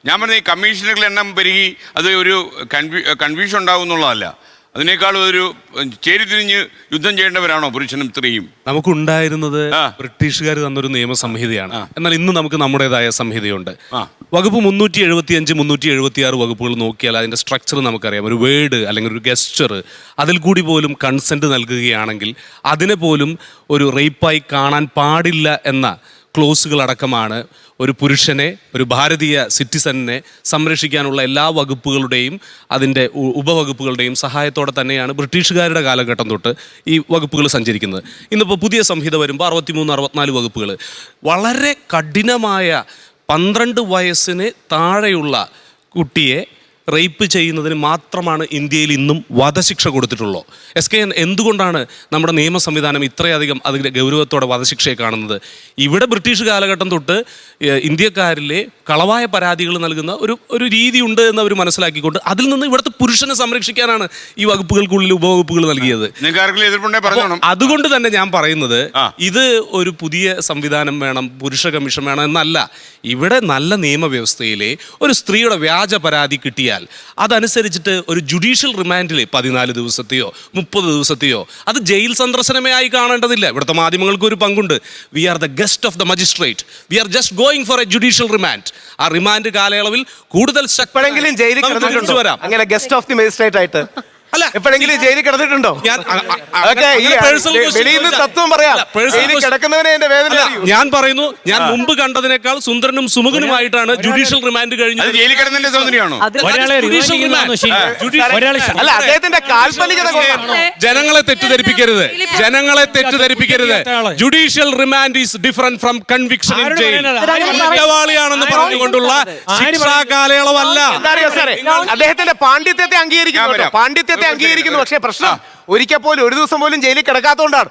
ഞാൻ പറഞ്ഞ ഈ കമ്മീഷനുകളുടെ എണ്ണം പെരുകി അത് ഒരു കൺഫ്യൂഷൻ ഉണ്ടാവും എന്നുള്ളതല്ല. അതിനേക്കാളും ഒരു ചേരിതിരിഞ്ഞ് യുദ്ധം ചെയ്യേണ്ടവരാണോ പുരുഷനും സ്ത്രീയും? നമുക്കുണ്ടായിരുന്നത് ബ്രിട്ടീഷുകാർ തന്നൊരു നിയമസംഹിതയാണ്. എന്നാൽ ഇന്ന് നമുക്ക് നമ്മുടേതായ സംഹിതയുണ്ട്. വകുപ്പ് 375, 376 വകുപ്പുകൾ നോക്കിയാൽ അതിന്റെ സ്ട്രക്ചർ നമുക്കറിയാം. ഒരു വേർഡ് അല്ലെങ്കിൽ ഒരു ഗെസ്റ്റർ അതിൽ കൂടി പോലും കൺസെന്റ് നൽകുകയാണെങ്കിൽ അതിനെ പോലും ഒരു റേപ്പായി കാണാൻ പാടില്ല എന്ന ക്ലോസുകൾ അടക്കമാണ് ഒരു പുരുഷനെ, ഒരു ഭാരതീയ സിറ്റിസണിനെ സംരക്ഷിക്കാനുള്ള എല്ലാ വകുപ്പുകളുടെയും അതിൻ്റെ ഉപവകുപ്പുകളുടെയും സഹായത്തോടെ തന്നെയാണ് ബ്രിട്ടീഷുകാരുടെ കാലഘട്ടം തൊട്ട് ഈ വകുപ്പുകൾ സഞ്ചരിക്കുന്നത്. ഇന്നിപ്പോൾ പുതിയ സംഹിത വരുമ്പോൾ 63, 64 വകുപ്പുകൾ വളരെ കഠിനമായ 12 വയസ്സിന് താഴെയുള്ള കുട്ടിയെ റേപ്പ് ചെയ്യുന്നതിന് മാത്രമാണ് ഇന്ത്യയിൽ ഇന്നും വധശിക്ഷ കൊടുത്തിട്ടുള്ളൂ. SKN എന്തുകൊണ്ടാണ് നമ്മുടെ നിയമ സംവിധാനം ഇത്രയധികം അതിൻ്റെ ഗൗരവത്തോടെ വധശിക്ഷയെ കാണുന്നത്? ഇവിടെ ബ്രിട്ടീഷ് കാലഘട്ടം തൊട്ട് ഇന്ത്യക്കാരിലെ കളവായ പരാതികൾ നൽകുന്ന ഒരു രീതി ഉണ്ട് എന്ന് അവർ മനസ്സിലാക്കിക്കൊണ്ട് അതിൽ നിന്ന് ഇവിടുത്തെ പുരുഷനെ സംരക്ഷിക്കാനാണ് ഈ വകുപ്പുകൾക്കുള്ളിൽ ഉപവകുപ്പുകൾ നൽകിയത്. അതുകൊണ്ട് തന്നെ ഞാൻ പറയുന്നത് ഇത് ഒരു പുതിയ സംവിധാനം വേണം, പുരുഷ കമ്മീഷൻ വേണം എന്നല്ല. ഇവിടെ നല്ല നിയമവ്യവസ്ഥയിലെ ഒരു സ്ത്രീയുടെ വ്യാജ പരാതി കിട്ടിയാൽ അതനുസരിച്ചിട്ട് ഒരു ജുഡീഷ്യൽ റിമാൻഡിൽ 14 ദിവസത്തെയോ 30 ദിവസത്തെയോ അത് ജയിൽ സന്ദർശനമേ ആയി കാണേണ്ടതില്ല. ഇവിടുത്തെ മാധ്യമങ്ങൾക്ക് ഒരു പങ്കുണ്ട്. We are the guest of the magistrate, we are just going for a judicial remand. ആ റിമാൻഡ് കാലയളവിൽ കൂടുതൽ ജയിലിൽ വരാം. അങ്ങനെ ഗസ്റ്റ് ഓഫ് ദി മജിസ്ട്രേറ്റ് ആയിട്ട് അല്ല എപ്പോഴെങ്കിലും ജയിലിൽ കിടന്നിട്ടുണ്ടോ? തത്വം പറയാം. ഞാൻ പറയുന്നു, ഞാൻ മുമ്പ് കണ്ടതിനേക്കാൾ സുന്ദരനും സുമുഖനുമായിട്ടാണ് ജുഡീഷ്യൽ റിമാൻഡ് കഴിഞ്ഞത്. അല്ല, അദ്ദേഹത്തിന്റെ കാൽപ്പനികത. ജനങ്ങളെ തെറ്റിദ്ധരിപ്പിക്കരുത്, ജനങ്ങളെ തെറ്റിദ്ധരിപ്പിക്കരുത്. Judicial remand is different from conviction in jail. കുറ്റവാളിയാണെന്ന് പറഞ്ഞുകൊണ്ടുള്ള ശിക്ഷാ കാലയളവല്ല. അദ്ദേഹത്തിന്റെ പാണ്ഡിത്യത്തെ അംഗീകരിക്കുന്നു, പക്ഷേ പ്രശ്നം ഒരിക്കൽ പോലും ഒരു ദിവസം പോലും ജയിലിൽ കിടക്കാത്തതുകൊണ്ടാണ്.